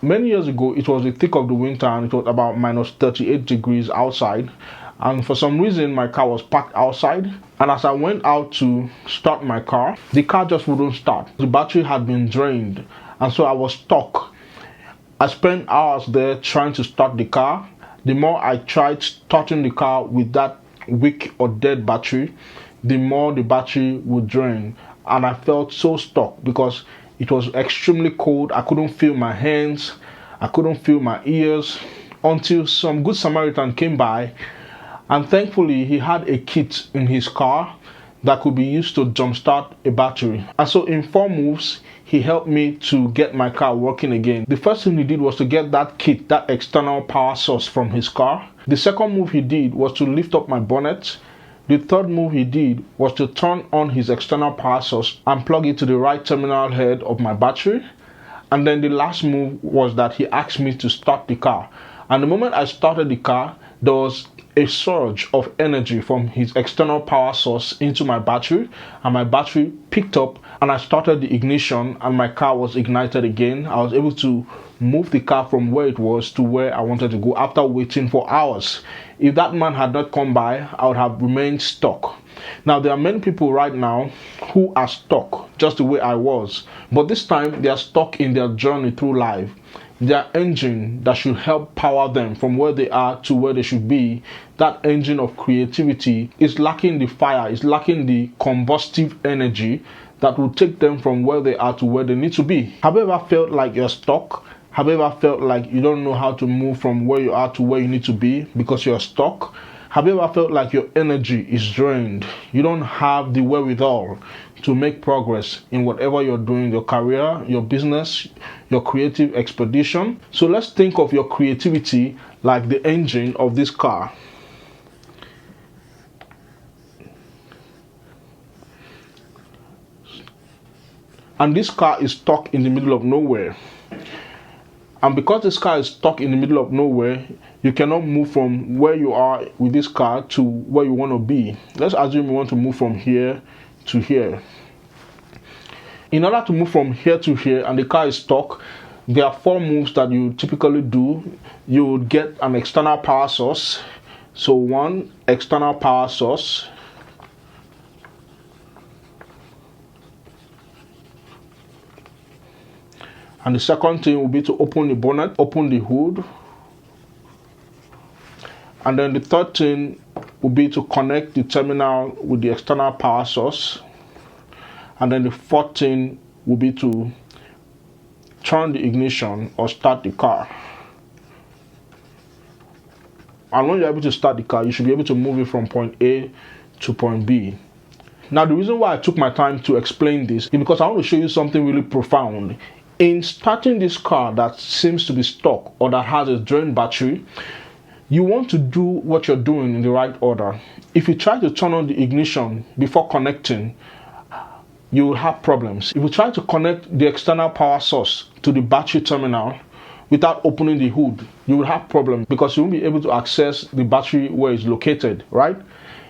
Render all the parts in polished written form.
Many years ago, it was the thick of the winter and it was about minus 38 degrees outside. And for some reason, my car was parked outside. And as I went out to start my car, the car just wouldn't start. The battery had been drained. And so I was stuck. I spent hours there trying to start the car. The more I tried starting the car with that weak or dead battery, the more the battery would drain. And I felt so stuck because it was extremely cold. I couldn't feel my hands. I couldn't feel my ears until some Good Samaritan came by. And thankfully, he had a kit in his car that could be used to jumpstart a battery. And so in 4 moves, he helped me to get my car working again. The first thing he did was to get that kit, that external power source from his car. The second move he did was to lift up my bonnet. The third move he did was to turn on his external power source and plug it to the right terminal head of my battery. And then the last move was that he asked me to start the car. And the moment I started the car, there was a surge of energy from his external power source into my battery, and my battery picked up, and I started the ignition and my car was ignited again. I was able to move the car from where it was to where I wanted to go after waiting for hours. If that man had not come by, I would have remained stuck. Now, there are many people right now who are stuck just the way I was, but this time they are stuck in their journey through life. Their engine that should help power them from where they are to where they should be, that engine of creativity, is lacking the fire, is lacking the combustive energy that will take them from where they are to where they need to be. Have you ever felt like you're stuck? Have you ever felt like you don't know how to move from where you are to where you need to be because you're stuck? Have you ever felt like your energy is drained? You don't have the wherewithal to make progress in whatever you're doing, your career, your business, your creative expedition. So let's think of your creativity like the engine of this car. And this car is stuck in the middle of nowhere. And because this car is stuck in the middle of nowhere, you cannot move from where you are with this car to where you want to be. Let's assume you want to move from here to here. In order to move from here to here and the car is stuck, there are 4 moves that you typically do. You would get an external power source. So 1, external power source. And the second thing will be to open the bonnet, open the hood. And then the third thing will be to connect the terminal with the external power source. And then the fourth thing will be to turn the ignition or start the car. And when you're able to start the car, you should be able to move it from point A to point B. Now, the reason why I took my time to explain this is because I want to show you something really profound. In starting this car that seems to be stuck or that has a drained battery, you want to do what you're doing in the right order. If you try to turn on the ignition before connecting, you will have problems. If you try to connect the external power source to the battery terminal without opening the hood, you will have problems because you won't be able to access the battery where it's located, right?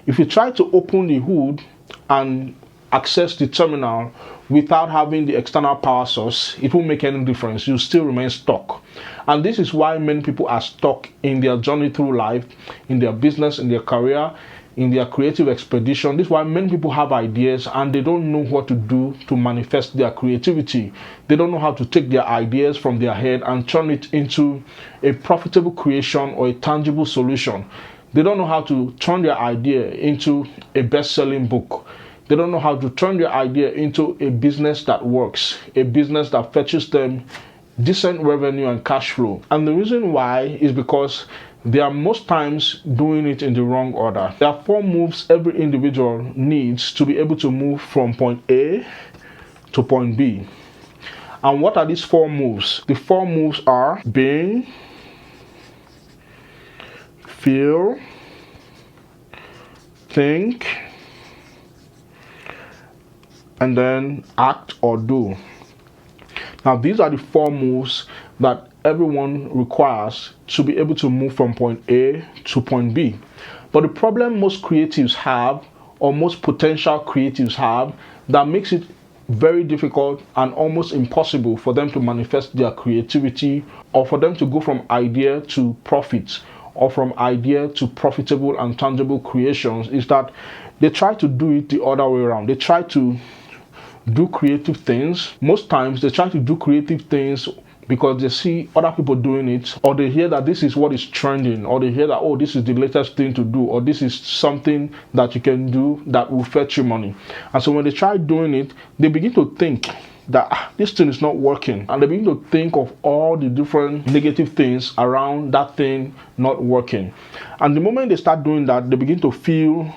If you try to open the hood and access the terminal without having the external power source, it won't make any difference. You'll still remain stuck. And this is why many people are stuck in their journey through life, in their business, in their career, in their creative expedition. This is why many people have ideas and they don't know what to do to manifest their creativity. They don't know how to take their ideas from their head and turn it into a profitable creation or a tangible solution. They don't know how to turn their idea into a best-selling book. They don't know how to turn their idea into a business that works, a business that fetches them decent revenue and cash flow. And the reason why is because they are most times doing it in the wrong order. There are 4 moves every individual needs to be able to move from point A to point B. And what are these 4 moves? The 4 moves are being, feel, think, and then act or do. Now, these are the 4 moves that everyone requires to be able to move from point A to point B. But the problem most creatives have, or most potential creatives have, that makes it very difficult and almost impossible for them to manifest their creativity, or for them to go from idea to profit, or from idea to profitable and tangible creations, is that they try to do it the other way around. They try to do creative things. Most times they try to do creative things because they see other people doing it, or they hear that this is what is trending, or they hear that, oh, this is the latest thing to do, or this is something that you can do that will fetch you money. And so when they try doing it, they begin to think that this thing is not working, and they begin to think of all the different negative things around that thing not working. And the moment they start doing that, they begin to feel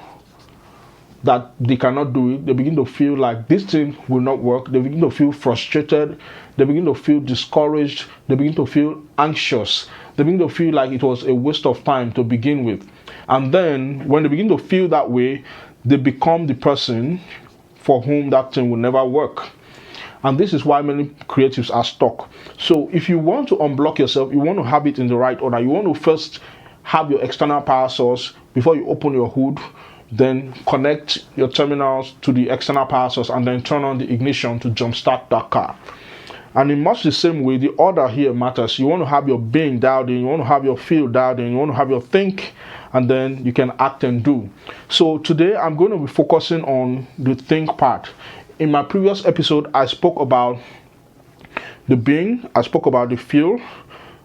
that they cannot do it. They begin to feel like this thing will not work. They begin to feel frustrated. They begin to feel discouraged. They begin to feel anxious. They begin to feel like it was a waste of time to begin with. And then when they begin to feel that way, they become the person for whom that thing will never work. And this is why many creatives are stuck. So if you want to unblock yourself, you want to have it in the right order. You want to first have your external power source before you open your hood. Then connect your terminals to the external power source, and then turn on the ignition to jumpstart that car. And in much the same way, the order here matters. You want to have your being dialed in, you want to have your feel dialed in, you want to have your think, and then you can act and do. So today I'm going to be focusing on the think part. In my previous episode, I spoke about the being, I spoke about the feel,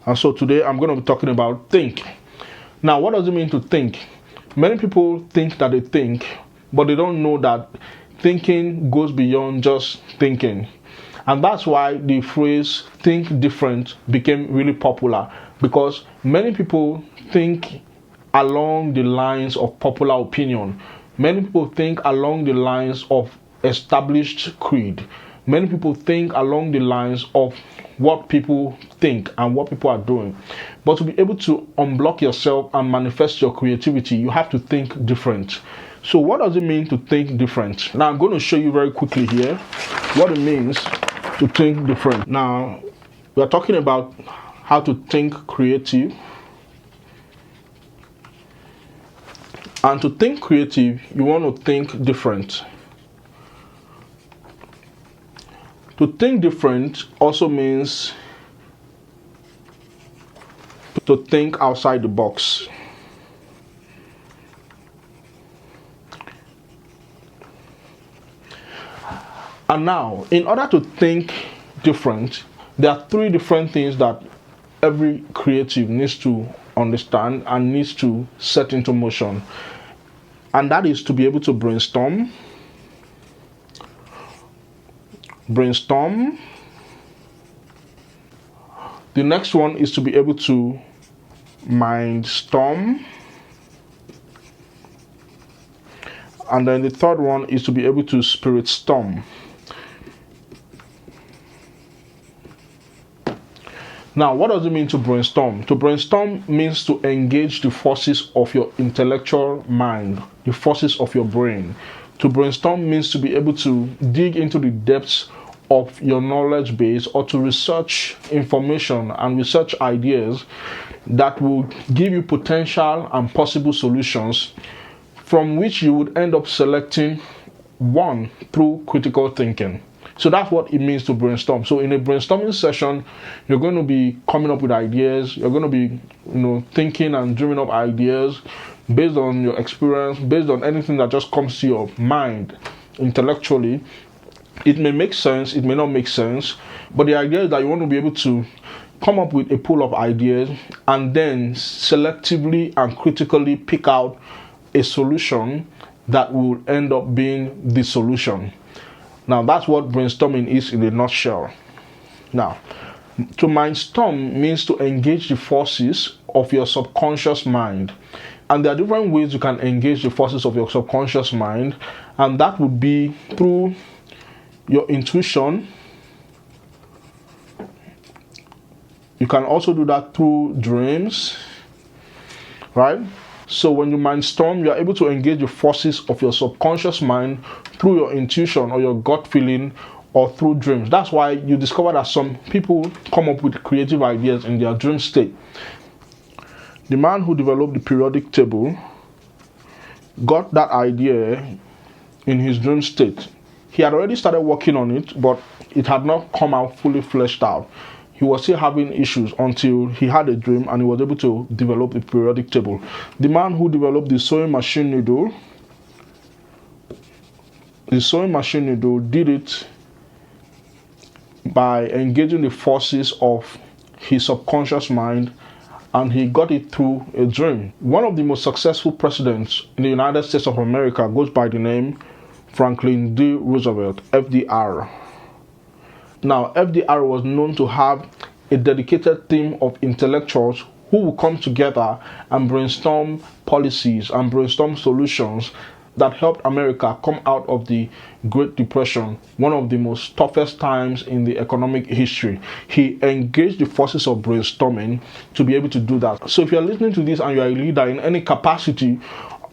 and so today I'm going to be talking about think. Now, what does it mean to think? Many people think that they think, but they don't know that thinking goes beyond just thinking. And that's why the phrase think different became really popular, because many people think along the lines of popular opinion. Many people think along the lines of established creed. Many people think along the lines of what people think and what people are doing. But to be able to unblock yourself and manifest your creativity, you have to think different. So what does it mean to think different? Now I'm going to show you very quickly here what it means to think different. Now we are talking about how to think creative. And to think creative, you want to think different. To think different also means to think outside the box. And now, in order to think different, there are three different things that every creative needs to understand and needs to set into motion. And that is to be able to brainstorm. The next one is to be able to mindstorm. And then the third one is to be able to spirit storm. Now, what does it mean to brainstorm? To brainstorm means to engage the forces of your intellectual mind, the forces of your brain. To brainstorm means to be able to dig into the depths of your knowledge base, or to research information and research ideas that will give you potential and possible solutions, from which you would end up selecting one through critical thinking. So that's what it means to brainstorm. So in a brainstorming session, you're going to be coming up with ideas. You're going to be, thinking and dreaming up ideas based on your experience, based on anything that just comes to your mind intellectually. It may make sense, it may not make sense, but the idea is that you want to be able to come up with a pool of ideas and then selectively and critically pick out a solution that will end up being the solution. Now, that's what brainstorming is in a nutshell. Now, to mindstorm means to engage the forces of your subconscious mind. And there are different ways you can engage the forces of your subconscious mind, and that would be through your intuition. You can also do that through dreams, right? So when you mindstorm, you are able to engage the forces of your subconscious mind through your intuition or your gut feeling, or through dreams. That's why you discover that some people come up with creative ideas in their dream state. The man who developed the periodic table got that idea in his dream state. He had already started working on it, but it had not come out fully fleshed out. He was still having issues until he had a dream and he was able to develop the periodic table. The man who developed the sewing machine needle did it by engaging the forces of his subconscious mind, and he got it through a dream. One of the most successful presidents in the United States of America goes by the name Franklin D. Roosevelt, FDR. Now, FDR was known to have a dedicated team of intellectuals who will come together and brainstorm policies and brainstorm solutions that helped America come out of the Great Depression, one of the most toughest times in the economic history. He engaged the forces of brainstorming to be able to do that. So if you're listening to this and you're a leader in any capacity,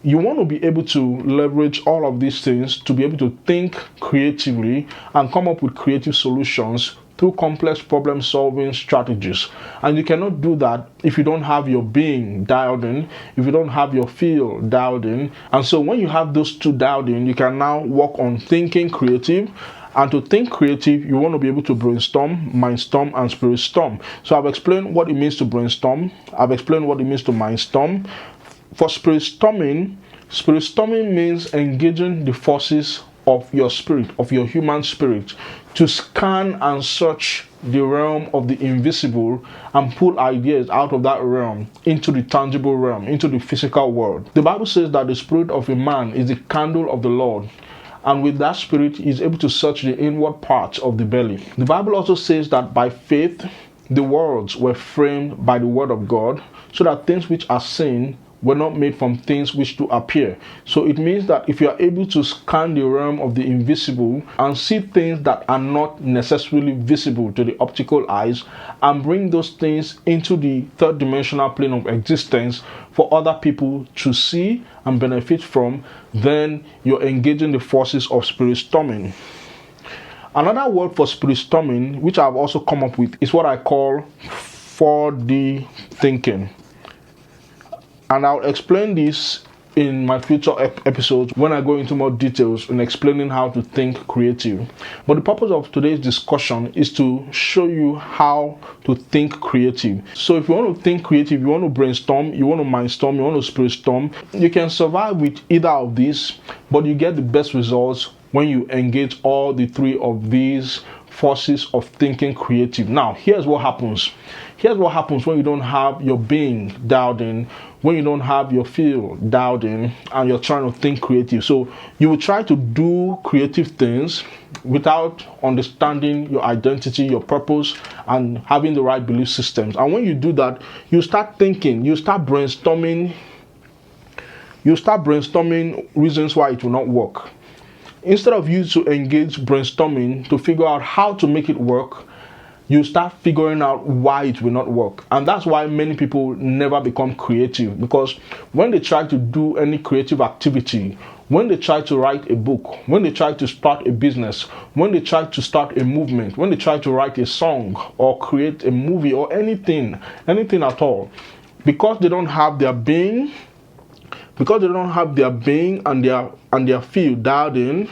you want to be able to leverage all of these things to be able to think creatively and come up with creative solutions through complex problem-solving strategies. And you cannot do that if you don't have your being dialed in, if you don't have your feel dialed in. And so when you have those two dialed in, you can now work on thinking creative. And to think creative, you want to be able to brainstorm, mindstorm, and spiritstorm. So I've explained what it means to brainstorm. I've explained what it means to mindstorm. For spiritstorming means engaging the forces of your spirit, of your human spirit, to scan and search the realm of the invisible and pull ideas out of that realm into the tangible realm, into the physical world. The Bible says that the spirit of a man is the candle of the Lord, and with that spirit he is able to search the inward parts of the belly. The Bible also says that by faith the worlds were framed by the word of God, so that things which are seen were not made from things which do appear. So it means that if you are able to scan the realm of the invisible and see things that are not necessarily visible to the optical eyes and bring those things into the third dimensional plane of existence for other people to see and benefit from, then you're engaging the forces of spiritstorming. Another word for spiritstorming, which I've also come up with, is what I call 4D thinking. And I'll explain this in my future episodes when I go into more details in explaining how to think creative. But the purpose of today's discussion is to show you how to think creative. So if you want to think creative, you want to brainstorm, you want to mindstorm, you want to spiritstorm, you can survive with either of these, but you get the best results when you engage all the three of these forces of thinking creative. Now, here's what happens. Here's what happens when you don't have your being dialed in, when you don't have your feel dialed in, and you're trying to think creative. So you will try to do creative things without understanding your identity, your purpose, and having the right belief systems. And when you do that, you start thinking, you start brainstorming reasons why it will not work. Instead of you to engage brainstorming to figure out how to make it work, you start figuring out why it will not work. And that's why many people never become creative, because when they try to do any creative activity, when they try to write a book, when they try to start a business, when they try to start a movement, when they try to write a song or create a movie or anything at all, because they don't have their being, and their feel dialed in,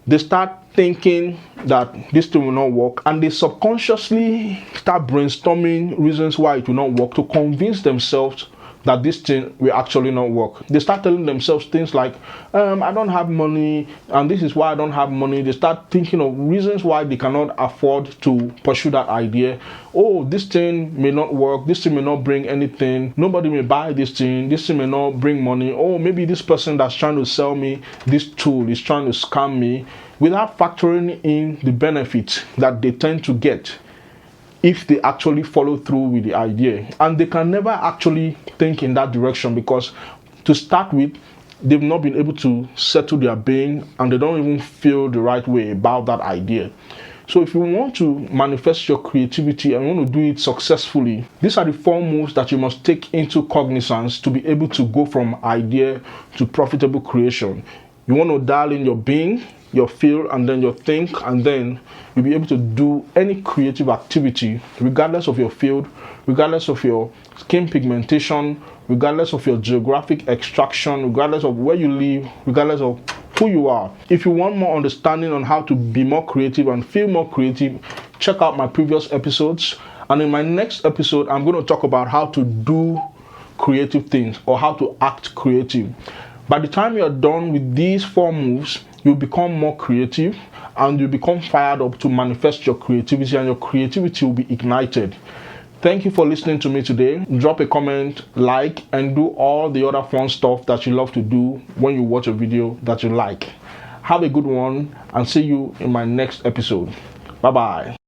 they start thinking that this thing will not work, and they subconsciously start brainstorming reasons why it will not work to convince themselves that this thing will actually not work. They start telling themselves things like, I don't have money, and this is why I don't have money. They start thinking of reasons why they cannot afford to pursue that idea. Oh, this thing may not work, this thing may not bring anything, nobody may buy this thing may not bring money. Oh, maybe this person that's trying to sell me this tool is trying to scam me, without factoring in the benefits that they tend to get if they actually follow through with the idea. And they can never actually think in that direction, because to start with, they've not been able to settle their being, and they don't even feel the right way about that idea. So if you want to manifest your creativity and you want to do it successfully, these are the 4 moves that you must take into cognizance to be able to go from idea to profitable creation. You want to dial in your being, your feel, and then your think, and then you'll be able to do any creative activity regardless of your field, regardless of your skin pigmentation, regardless of your geographic extraction, regardless of where you live, regardless of who you are. If you want more understanding on how to be more creative and feel more creative, check out my previous episodes. And in my next episode, I'm going to talk about how to do creative things or how to act creative. By the time you're done with these 4 moves, you'll become more creative and you become fired up to manifest your creativity, and your creativity will be ignited. Thank you for listening to me today. Drop a comment, like, and do all the other fun stuff that you love to do when you watch a video that you like. Have a good one and see you in my next episode. Bye-bye.